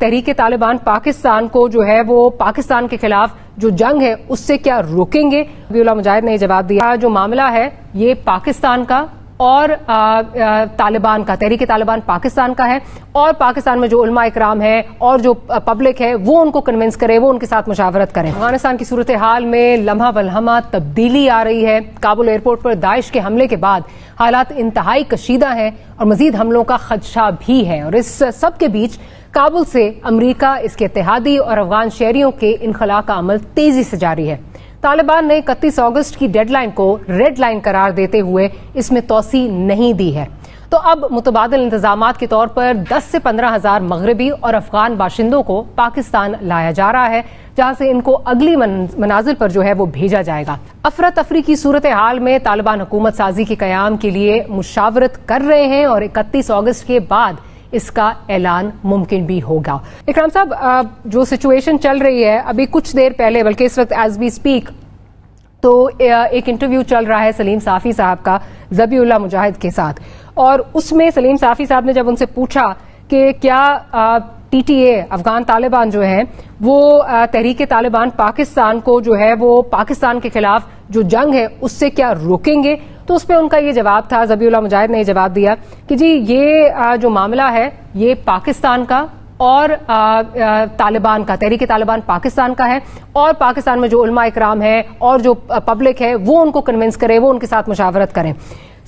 تحریک طالبان پاکستان کو جو ہے وہ پاکستان کے خلاف جو جنگ ہے اس سے کیا روکیں گے؟ ذبیح اللہ مجاہد نے جواب دیا جو معاملہ ہے یہ پاکستان کا اور طالبان کا، تحریک طالبان پاکستان کا ہے، اور پاکستان میں جو علماء اکرام ہے اور جو پبلک ہے وہ ان کو کنونس کرے، وہ ان کے ساتھ مشاورت کریں۔ افغانستان کی صورتحال میں لمحہ بلمحہ تبدیلی آ رہی ہے۔ کابل ایئرپورٹ پر داعش کے حملے کے بعد حالات انتہائی کشیدہ ہیں اور مزید حملوں کا خدشہ بھی ہے، اور اس سب کے بیچ کابل سے امریکہ، اس کے اتحادی اور افغان شہریوں کے انخلاء کا عمل تیزی سے جاری ہے۔ طالبان نے 31 اگست کی ڈیڈ لائن کو ریڈ لائن قرار دیتے ہوئے اس میں توسیع نہیں دی ہے، تو اب متبادل انتظامات کے طور پر 10 سے 15 ہزار مغربی اور افغان باشندوں کو پاکستان لایا جا رہا ہے، جہاں سے ان کو اگلی منازل پر جو ہے وہ بھیجا جائے گا۔ افراتفری کی صورتحال میں طالبان حکومت سازی کے قیام کے لیے مشاورت کر رہے ہیں اور 31 اگست کے بعد اس کا اعلان ممکن بھی ہوگا۔ اکرام صاحب، جو سچویشن چل رہی ہے ابھی کچھ دیر پہلے، بلکہ اس وقت ایز وی اسپیک، تو ایک انٹرویو چل رہا ہے سلیم صافی صاحب کا ذبیح اللہ مجاہد کے ساتھ، اور اس میں سلیم صافی صاحب نے جب ان سے پوچھا کہ کیا T T A Afghan Taliban جو ہیں وہ تحریک طالبان پاکستان کو جو ہے وہ پاکستان کے خلاف جو جنگ ہے اس سے کیا روکیں گے، تو اس پہ ان کا یہ جواب تھا، ذبیح اللہ مجاہد نے یہ جواب دیا کہ جی یہ جو معاملہ ہے یہ پاکستان کا اور طالبان کا، تحریک طالبان پاکستان کا ہے، اور پاکستان میں جو علماء اکرام ہے اور جو پبلک ہے وہ ان کو کنونس کرے، وہ ان کے ساتھ مشاورت کریں۔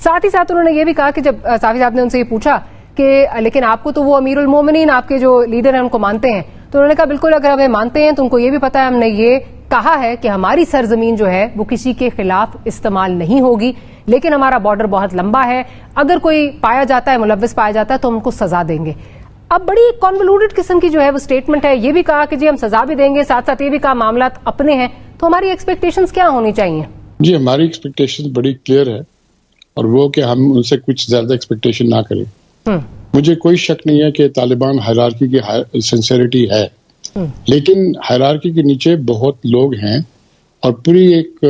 ساتھ ہی ساتھ انہوں نے یہ بھی کہا کہ جب صافی صاحب نے ان سے یہ پوچھا کہ لیکن آپ کو تو وہ امیر المومنین آپ کے جو لیڈر ہیں ان کو مانتے ہیں، تو انہوں نے کہا بالکل اگر ہمیں مانتے ہیں تو ان کو یہ بھی پتا ہے، ہم نے یہ کہا ہے کہ ہماری سرزمین جو ہے وہ کسی کے خلاف استعمال نہیں ہوگی، لیکن ہمارا بارڈر بہت لمبا ہے، اگر کوئی پایا جاتا ہے، ملوث پایا جاتا ہے تو ہم ان کو سزا دیں گے۔ اب بڑی کانولیوٹڈ قسم کی جو ہے وہ سٹیٹمنٹ ہے، یہ بھی کہا کہ جی ہم سزا بھی دیں گے، ساتھ ساتھ یہ بھی کہا معاملات اپنے ہیں، تو ہماری ایکسپیکٹیشنز کیا ہونی چاہیے؟ جی ہماری ایکسپیکٹیشنز بڑی کلیئر ہے، اور وہ کہ ہم ان سے کچھ زیادہ ایکسپیکٹیشن نہ کریں۔ مجھے کوئی شک نہیں ہے کہ طالبان ہائرارکی کی سنسیریٹی ہے، لیکن ہائرارکی کے نیچے بہت لوگ ہیں اور پوری ایک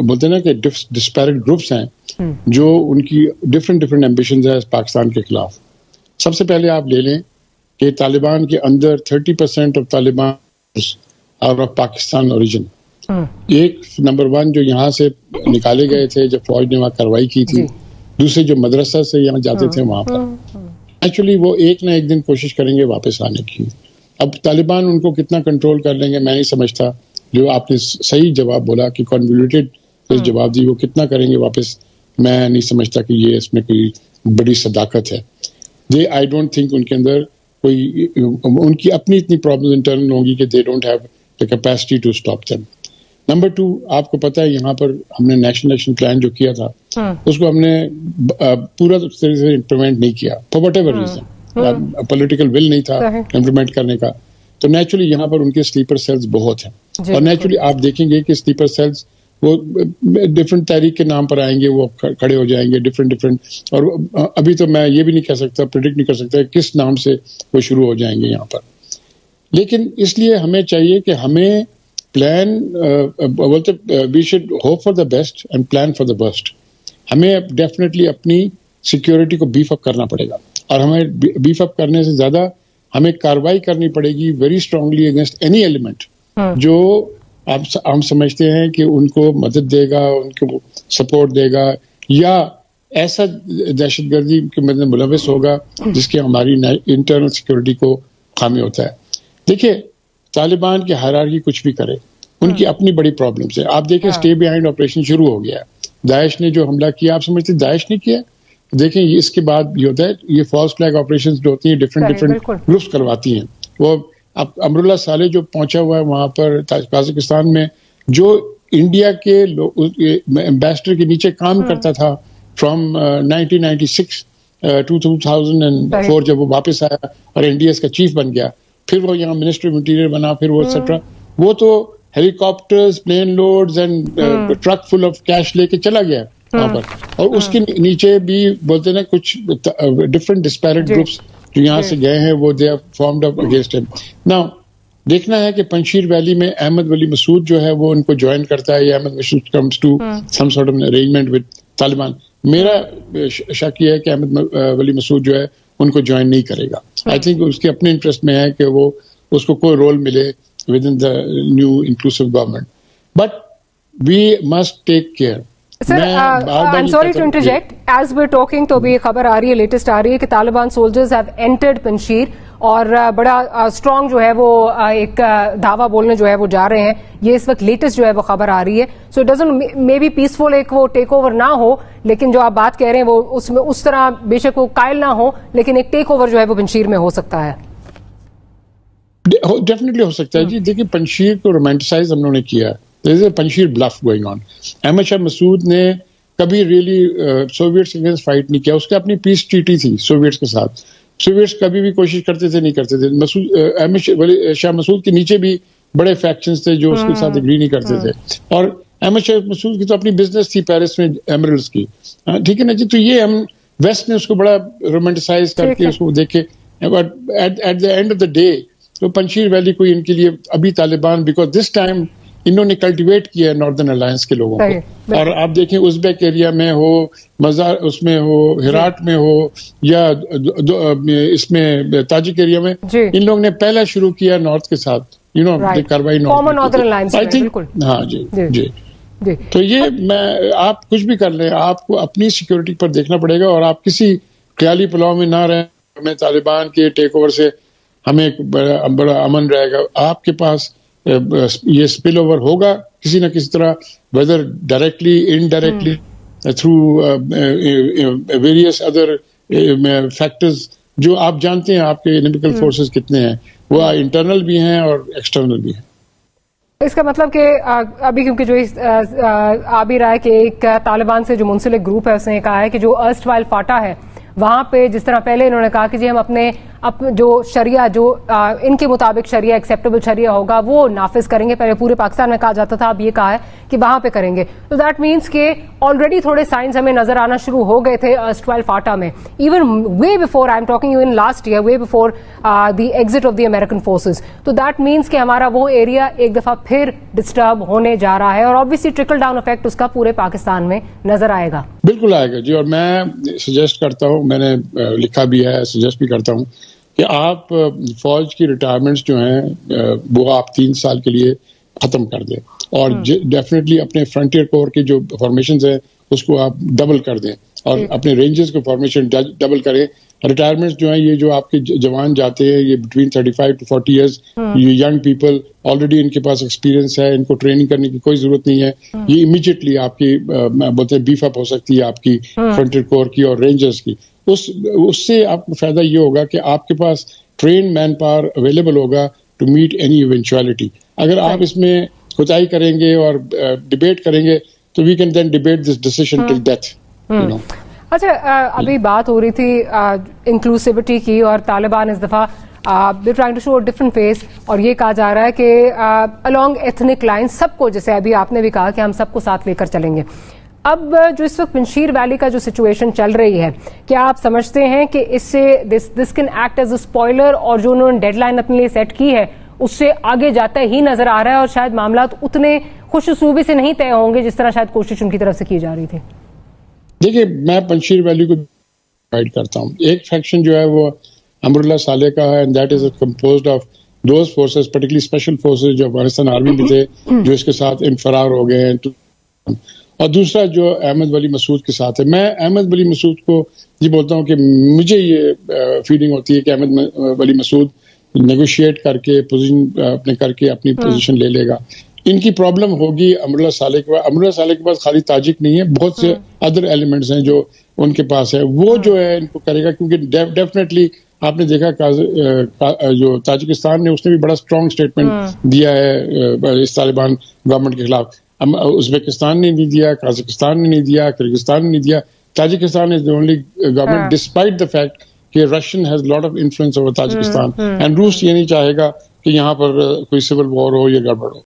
بولتے ہیں نا کہ ڈسپیرٹ گروپس ہیں جو ان کی ڈفرینٹ ایمبیشنز ہیں پاکستان کے خلاف۔ سب سے پہلے آپ لے لیں کہ طالبان کے اندر 30% of Taliban out of Pakistan origin, ایک نمبر 1 جو یہاں سے نکالے گئے تھے جب فوج نے وہاں کارروائی کی تھی، دوسرے جو مدرسہ سے یہاں جاتے تھے وہاں پر، ایکچولی وہ ایک نہ ایک دن کوشش کریں گے واپس آنے کی۔ اب طالبان ان کو کتنا کنٹرول کر لیں گے میں نہیں سمجھتا، جو آپ نے صحیح جواب بولا کہ کنولیوٹڈ جواب دی، وہ کتنا کریں گے واپس، میں نہیں سمجھتا کہ یہ اس میں کوئی بڑی صداقت ہے۔ آئی ڈونٹ تھنک ان کے اندر کوئی، ان کی اپنی اتنی پرابلم انٹرنل ہوں گی کہ they don't have the capacity to stop them. Number 2، آپ کو پتا ہے یہاں پر ہم نے نیشنل ایکشن پلان جو کیا تھا اس کو ہم نے پورا طریقے سے امپلیمنٹ نہیں کیا، for what ever reason, political will نہیں تھا امپلیمنٹ کرنے کا، تو نیچرلی یہاں پر ان کے سلیپر سیلز بہت ہیں، اور نیچرلی آپ دیکھیں گے کہ سلیپر سیلز وہ ڈفرینٹ تحریک کے نام پر آئیں گے، وہ کھڑے ہو جائیں گے ڈفرینٹ، اور ابھی تو میں یہ بھی نہیں کہہ سکتا، پریڈکٹ نہیں کر سکتا کس نام سے وہ شروع ہو جائیں گے یہاں پر۔ لیکن اس لیے ہمیں چاہیے کہ ہمیں پلان بولتے we should hope for the best and plan for the best. ہمیں ڈیفینیٹلی اپنی سیکیورٹی کو بیف اپ کرنا پڑے گا، اور ہمیں بیف اپ کرنے سے زیادہ ہمیں کارروائی کرنی پڑے گی very strongly against any element جو ہم سمجھتے ہیں کہ ان کو مدد دے گا، ان کو سپورٹ دے گا، یا ایسا دہشت گردی کے ملوث ہوگا جس کے ہماری انٹرنل سیکیورٹی کو خامی ہوتا ہے۔ دیکھیے طالبان کی ہائرارکی کچھ بھی کرے، ان کی اپنی بڑی پرابلمس ہیں۔ آپ دیکھیں اسٹے بیہائنڈ آپریشن شروع ہو گیا ہے، داعش نے جو حملہ کیا آپ سمجھتے داعش نے کیا؟ دیکھیں اس کے بعد یہ ہوتا ہے، یہ فالس فلیگ آپریشنز جو ہوتی ہیں ڈفرینٹ گروپس کرواتی ہیں۔ وہ اب امراللہ صالح جو پہنچا ہوا ہے وہاں پر قازقستان میں، جو انڈیا کے ایمبیسڈر کے نیچے کام کرتا تھا فرام 1996 2004 جب وہ واپس آیا اور انڈیا کا چیف بن گیا، پھر وہ یہاں منسٹر آف انٹیریئر بنا، پھر وہ ایٹسٹرا، وہ تو helicopters, plane loads and truck full of cash لے کے چلا گیا وہاں پر، اور اس کے نیچے بھی بولتے نا کچھ ڈفرینٹ ڈسپیرٹ گروپس جو یہاں سے گئے ہیں، وہ دے فارمڈ اپ اگینسٹ ہم۔ ناؤ دیکھنا ہے کہ پنشیر ویلی میں احمد ولی مسعود جو ہے وہ ان کو جوائن کرتا ہے، یا Ahmad Massoud comes to some sort of arrangement with Taliban. میرا شک یہ ہے کہ احمد ولی مسعود جو ہے ان کو جوائن نہیں کرے گا، آئی تھنک اس کے اپنے انٹرسٹ میں ہے کہ وہ اس کو کوئی رول ملے with in the new inclusive government. But we must take care. Sir, I'm sorry to interject. As we're talking تو بھی خبر آ رہی ہے, لیٹسٹ آ رہی ہے کہ طالبان سولجرز ہیو انٹرڈ پنشیر, اور بڑا اسٹرانگ جو ہے وہ ایک دعویٰ بولنے جو ہے وہ جا رہے ہیں. یہ اس وقت لیٹسٹ جو ہے وہ خبر آ رہی ہے. So it doesn't may be peaceful ایک وہ ٹیک اوور نہ ہو, لیکن جو آپ بات کہہ رہے ہیں وہ اس میں اس طرح بے شک وہ قائل نہ ہو, لیکن ایک ٹیک اوور جو ہے وہ پنشیر میں ہو سکتا ہے. ڈیفینیٹلی ہو سکتا ہے جی. دیکھیے پنشیر کو رومانٹیسائز ہم نے کیا ہے. There is a Panjshir bluff going on. Ahmad Shah مسعود نے کبھی ریئلی سوویٹس اگینسٹ فائٹ نہیں کیا. اس کی اپنی پیس ٹریٹی تھی سوویٹس کے ساتھ. سوویٹس کبھی بھی کوشش کرتے تھے, نہیں کرتے تھے. احمد شاہ مسعود کے نیچے بھی بڑے فیکشنز تھے جو اس کے ساتھ اگری نہیں کرتے تھے. اور احمد شاہ مسعود کی تو اپنی بزنس تھی پیرس میں ایمرلڈز کی, ٹھیک ہے نا جی. تو یہ ہم ویسٹ نے اس کو بڑا رومانٹیسائز کر کے اس کو دیکھے. But at the end of the day تو پنجشیر ویلی کوئی ان کے لیے ابھی طالبان, بیکاز دس ٹائم انہوں نے کلٹیویٹ کیا ہے ناردرن الائنس کے لوگوں کو. اور آپ دیکھیں ازبیک ایریا میں ہو, مزار اس میں ہو, ہرات میں ہو, یا اس میں تاجک ایریا میں, ان لوگوں نے پہلا شروع کیا نارتھ کے ساتھ, یو نو کاروائی نارتھ. ہاں جی جی. تو یہ میں آپ کچھ بھی کر لیں, آپ کو اپنی سیکورٹی پر دیکھنا پڑے گا, اور آپ کسی خیالی پلاؤ میں نہ رہیں ہمیں طالبان کے ٹیک اوور سے ہمیں بڑا امن رہے گا. آپ کے پاس یہ اسپل اوور ہوگا کسی نہ کسی طرح, weather directly indirectly through various other factors جو آپ جانتے ہیں. آپ کے انیمیکل فورسز کتنے ہیں, وہ انٹرنل بھی ہیں اور ایکسٹرنل بھی ہیں. اس کا مطلب کہ ابھی کیونکہ جو آ بھی رہا ہے کہ ایک طالبان سے جو منسلک گروپ ہے اس نے کہا ہے کہ جو ارسٹ وائل فاٹا ہے وہاں پہ جس طرح پہلے انہوں نے کہا کہ جی ہم اپنے جو شریعہ جو ان کے مطابق شریعہ ایکسیپٹیبل شریعہ ہوگا وہ نافذ کریں گے. پہلے پورے پاکستان میں کہا جاتا تھا, اب یہ کہا ہے کہ وہاں پہ کریں گے. تو دیٹ مینس کہ آلریڈی تھوڑے سائنس ہمیں نظر آنا شروع ہو گئے تھے ارسٹوائل فاٹا میں, even way before, I am talking you in last year, way before the exit of the American forces. تو دیٹ مینس کہ ہمارا وہ ایریا ایک دفعہ پھر ڈسٹرب ہونے جا رہا ہے, اور آبویسلی ٹرکل ڈاؤن افیکٹ اس کا پورے پاکستان میں نظر آئے گا. بالکل آئے گا جی. اور میں سجیسٹ کرتا ہوں, میں نے لکھا بھی ہے, سجیسٹ بھی کرتا ہوں کہ آپ فوج کی ریٹائرمنٹس جو ہیں وہ آپ 3 سال کے لیے ختم کر دیں, اور ڈیفینیٹلی اپنے فرنٹیئر کور کی جو فارمیشنز ہیں اس کو آپ ڈبل کر دیں, اور اپنے رینجز کو فارمیشن ڈبل کریں. ریٹائرمنٹس جو ہیں یہ جو آپ کے جوان جاتے ہیں یہ بٹوین 35 to 40 ایئرز, یہ ینگ پیپل آلریڈی ان کے پاس ایکسپیرینس ہے, ان کو ٹریننگ کرنے کی کوئی ضرورت نہیں ہے. یہ امیجیٹلی آپ کی بولتے ہیں بیف اپ ہو سکتی ہے آپ کی فرنٹیئر کور کی اور رینجرز کی. اس سے آپ کو فائدہ یہ ہوگا کہ آپ کے پاس ٹرین مین پاور اویلیبل ہوگا ٹو میٹ اینی ایونچوالٹی. اگر آپ اس میں کوتاہی کریں گے اور ڈبیٹ کریں گے تو we can then debate this decision till death. اچھا, ابھی بات ہو رہی تھی انکلوسیوٹی کی, اور طالبان اس دفعہ they're trying to show a different face, اور یہ کہا جا رہا ہے کہ along ethnic lines سب کو, جیسے ابھی آپ نے بھی کہا کہ ہم سب کو ساتھ لے کر چلیں گے. اب جو اس وقت پنشیر ویلی کا جو سچویشن چل رہی ہے, کیا آپ سمجھتے ہیں کہ اس سے this can act as a spoiler, اور جو انہوں نے ڈیڈ لائن اپنے لیے سیٹ کی ہے اس سے آگے جاتا ہی نظر آ رہا ہے, اور شاید معاملات اتنے خوش اسلوبی سے نہیں طے ہوں گے جس طرح شاید کوشش ان کی طرف سے کی جا رہی تھی؟ دیکھیے میں پنشیر ویلی کو ڈیوائیڈ کرتا ہوں. ایک فیکشن جو ہے وہ امراللہ صالح کا ہے, and that is composed of those forces, particularly special forces جو افغانستان آرمی میں تھے جو اس کے ساتھ انفرار ہو گئے ہیں, اور دوسرا جو احمد ولی مسعود کے ساتھ ہے. میں احمد ولی مسعود کو یہ بولتا ہوں کہ مجھے یہ فیلنگ ہوتی ہے کہ احمد ولی مسعود نیگوشیٹ کر کے اپنی پوزیشن لے لے گا. ان کی پرابلم ہوگی امراللہ صالح کے پاس. امراللہ صالح کے پاس خالی تاجک نہیں ہے, بہت سے ادر ایلیمنٹس ہیں جو ان کے پاس ہے. وہ جو ہے ان کو کرے گا, کیونکہ ڈیفینیٹلی آپ نے دیکھا جو تاجکستان نے اس نے بھی بڑا اسٹرانگ اسٹیٹمنٹ دیا ہے اس طالبان گورنمنٹ کے خلاف. ازبیکستان نے نہیں دیا, قازقستان نے نہیں دیا, کرغزستان نے نہیں دیا. Tajikistan is the only government despite the fact کہ Russian has lot of influence over Tajikistan, and روس یہ نہیں چاہے گا کہ یہاں پر کوئی سول وار ہو یا گڑبڑ ہو.